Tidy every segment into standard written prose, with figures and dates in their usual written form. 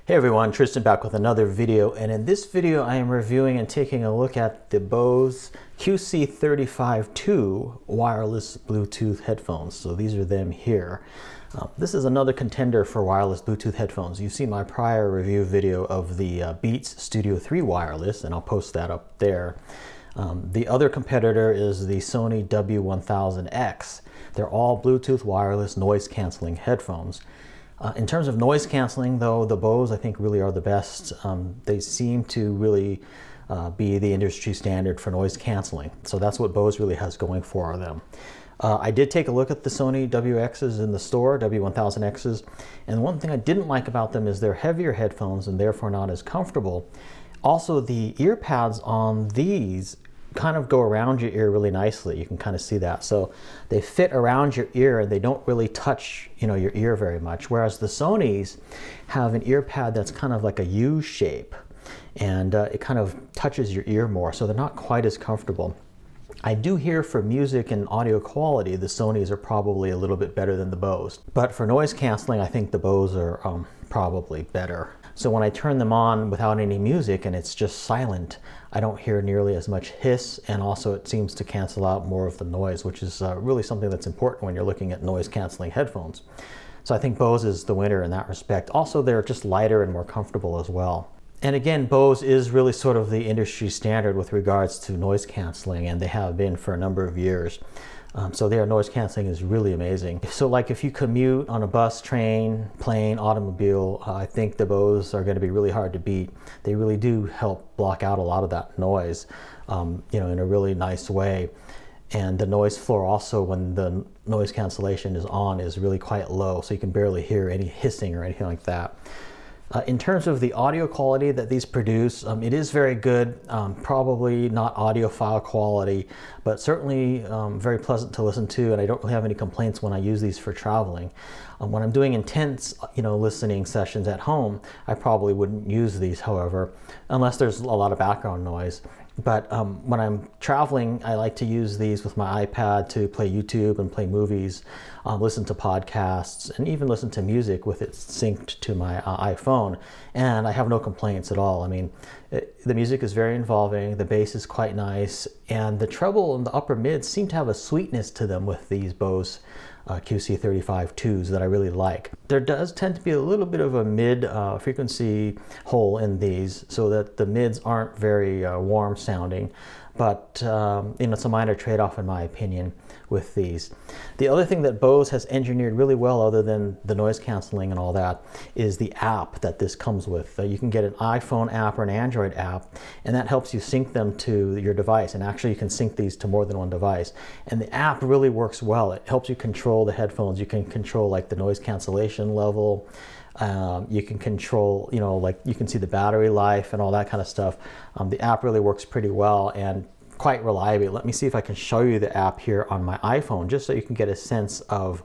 Hey everyone, Tristan back with another video, and in this video I am reviewing and taking a look at the Bose QC35 wireless Bluetooth headphones. So these are them here. This is another contender for wireless Bluetooth headphones. You've seen my prior review video of the Beats Studio 3 wireless, and I'll post that up there. The other competitor is the Sony W1000X. They're all Bluetooth wireless noise cancelling headphones. In terms of noise canceling, though, the Bose I think really are the best. They seem to really be the industry standard for noise canceling. So that's what Bose really has going for them. I did take a look at the Sony WXs in the store, W1000Xs, and one thing I didn't like about them is they're heavier headphones and therefore not as comfortable. Also, the ear pads on these kind of go around your ear really nicely. You can kind of see that. So they fit around your ear and they don't really touch, your ear very much. Whereas the Sonys have an ear pad that's kind of like a U shape, and it kind of touches your ear more. So they're not quite as comfortable. I do hear for music and audio quality, the Sonys are probably a little bit better than the Bose. But for noise canceling, I think the Bose are probably better. So when I turn them on without any music and it's just silent, I don't hear nearly as much hiss, and also it seems to cancel out more of the noise, which is really something that's important when you're looking at noise canceling headphones. So I think Bose is the winner in that respect. Also, they're just lighter and more comfortable as well. And again, Bose is really sort of the industry standard with regards to noise canceling, and they have been for a number of years. So their noise canceling is really amazing. So like if you commute on a bus, train, plane, automobile, I think the Bose are going to be really hard to beat. They really do help block out a lot of that noise, in a really nice way. And the noise floor also, when the noise cancellation is on, is really quite low, so you can barely hear any hissing or anything like that. In terms of the audio quality that these produce, it is very good. Probably not audiophile quality, but certainly very pleasant to listen to, and I don't really have any complaints when I use these for traveling. When I'm doing intense, listening sessions at home, I probably wouldn't use these, however, unless there's a lot of background noise. But when I'm traveling, I like to use these with my iPad to play YouTube and play movies, listen to podcasts, and even listen to music with it synced to my iPhone. And I have no complaints at all. I mean, the music is very involving, the bass is quite nice, and the treble and the upper mids seem to have a sweetness to them with these Bose QC35-2s that I really like. There does tend to be a little bit of a mid frequency hole in these, so that the mids aren't very warm sounding, but it's a minor trade-off in my opinion with these. The other thing that Bose has engineered really well, other than the noise canceling and all that, is the app that this comes with. You can get an iPhone app or an Android app, and that helps you sync them to your device. And actually you can sync these to more than one device. And the app really works well. It helps you control the headphones. You can control like the noise cancellation level. You can control, like you can see the battery life and all that kind of stuff. The app really works pretty well and quite reliably. Let me see if I can show you the app here on my iPhone, just so you can get a sense of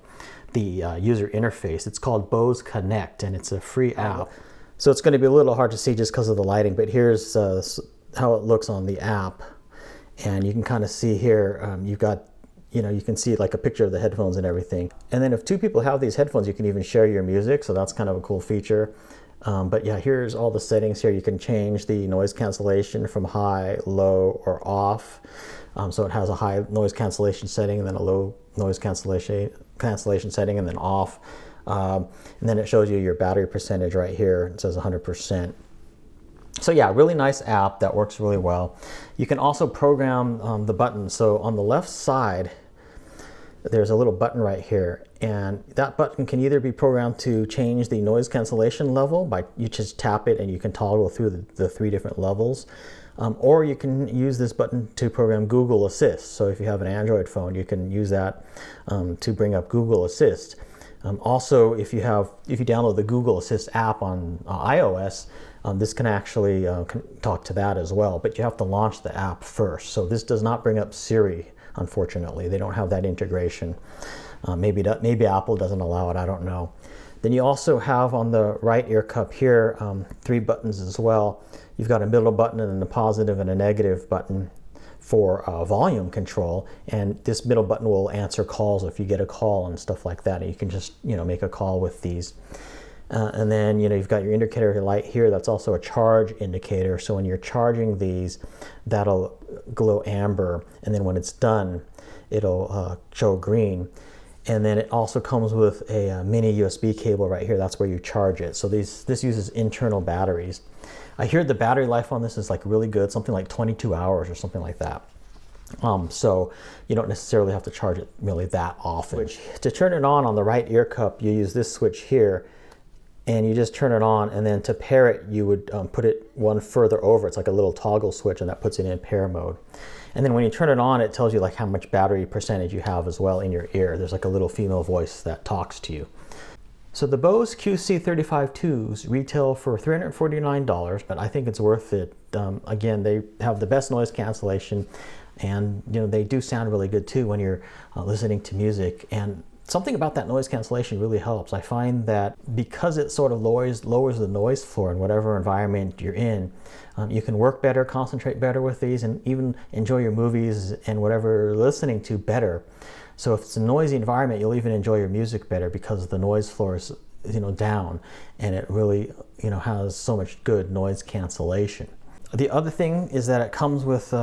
the user interface. It's called Bose Connect, and it's a free app. So it's going to be a little hard to see just because of the lighting, but here's how it looks on the app. And you can kind of see here, you've got, you can see like a picture of the headphones and everything. And then if two people have these headphones, you can even share your music, so that's kind of a cool feature. But yeah, here's all the settings here. You can change the noise cancellation from high, low, or off. So it has a high noise cancellation setting, and then a low noise cancellation setting, and then off. And then it shows you your battery percentage right here. It says 100%. So yeah, really nice app that works really well. You can also program the buttons. So on the left side, there's a little button right here, and that button can either be programmed to change the noise cancellation level by you just tap it and you can toggle through the 3 different levels, or you can use this button to program Google Assist. So if you have an Android phone, you can use that to bring up Google Assist. Also, if you download the Google Assist app on iOS, this can actually talk to that as well, but you have to launch the app first. So this does not bring up Siri. Unfortunately, they don't have that integration. Maybe Apple doesn't allow it, I don't know. Then you also have on the right ear cup here 3 buttons as well. You've got a middle button and a positive and a negative button for volume control, and this middle button will answer calls if you get a call and stuff like that, and you can just make a call with these. And then, you know, you've got your indicator light here. That's also a charge indicator. So when you're charging these, that'll glow amber. And then when it's done, it'll show green. And then it also comes with a mini USB cable right here. That's where you charge it. So this uses internal batteries. I hear the battery life on this is like really good, something like 22 hours or something like that. So you don't necessarily have to charge it really that often. To turn it on the right ear cup, you use this switch here, and you just turn it on, and then to pair it, you would put it one further over. It's like a little toggle switch, and that puts it in pair mode. And then when you turn it on, it tells you like how much battery percentage you have as well in your ear. There's like a little female voice that talks to you. So the Bose QC35 retail for $349, but I think it's worth it. Again, they have the best noise cancellation, and you know, they do sound really good too when you're listening to music. And something about that noise cancellation really helps. I find that because it sort of lowers the noise floor in whatever environment you're in, you can work better, concentrate better with these, and even enjoy your movies and whatever you're listening to better. So if it's a noisy environment, you'll even enjoy your music better because the noise floor is, you know, down, and it really, you know, has so much good noise cancellation. The other thing is that it comes with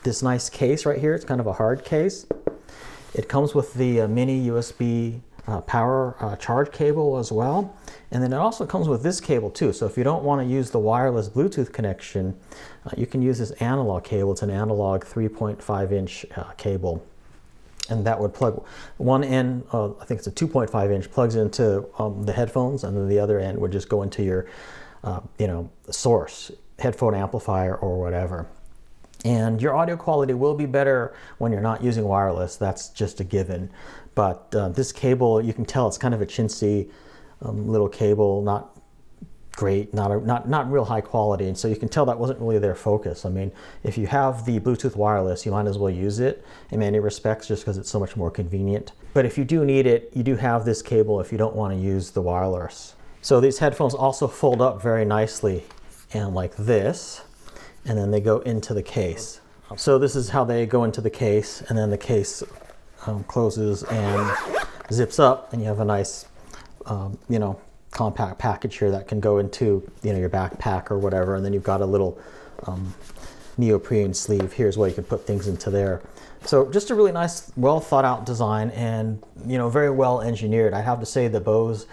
this nice case right here. It's kind of a hard case. It comes with the mini USB power charge cable as well. And then it also comes with this cable too. So if you don't want to use the wireless Bluetooth connection, you can use this analog cable. It's an analog 3.5-inch cable. And that would plug one end, I think it's a 2.5-inch, plugs into the headphones, and then the other end would just go into your, you know, source, headphone amplifier or whatever. And your audio quality will be better when you're not using wireless. That's just a given. But this cable, you can tell it's kind of a chintzy little cable, not great, not real high quality. And so you can tell that wasn't really their focus. I mean, if you have the Bluetooth wireless, you might as well use it in many respects just because it's so much more convenient. But if you do need it, you do have this cable if you don't want to use the wireless. So these headphones also fold up very nicely and like this, and then they go into the case. So this is how they go into the case, and then the case closes and zips up, and you have a nice, you know, compact package here that can go into, you know, your backpack or whatever. And then you've got a little neoprene sleeve. Here's where you can put things into there. So just a really nice, well thought out design, and, you know, very well engineered. I have to say the Bose,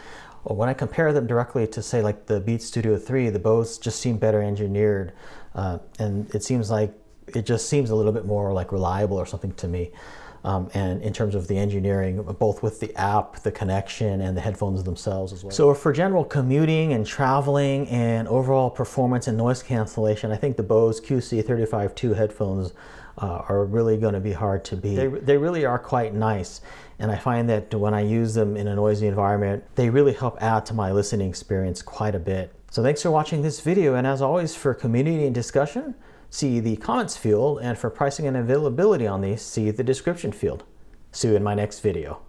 when I compare them directly to say like the Beats Studio 3, the Bose just seem better engineered. And it seems like it just seems a little bit more like reliable or something to me. And in terms of the engineering, both with the app, the connection, and the headphones themselves as well. So for general commuting and traveling and overall performance and noise cancellation, I think the Bose QC35 headphones are really going to be hard to beat. They really are quite nice. And I find that when I use them in a noisy environment, they really help add to my listening experience quite a bit. So thanks for watching this video, and as always, for community and discussion, see the comments field, and for pricing and availability on these, see the description field. See you in my next video.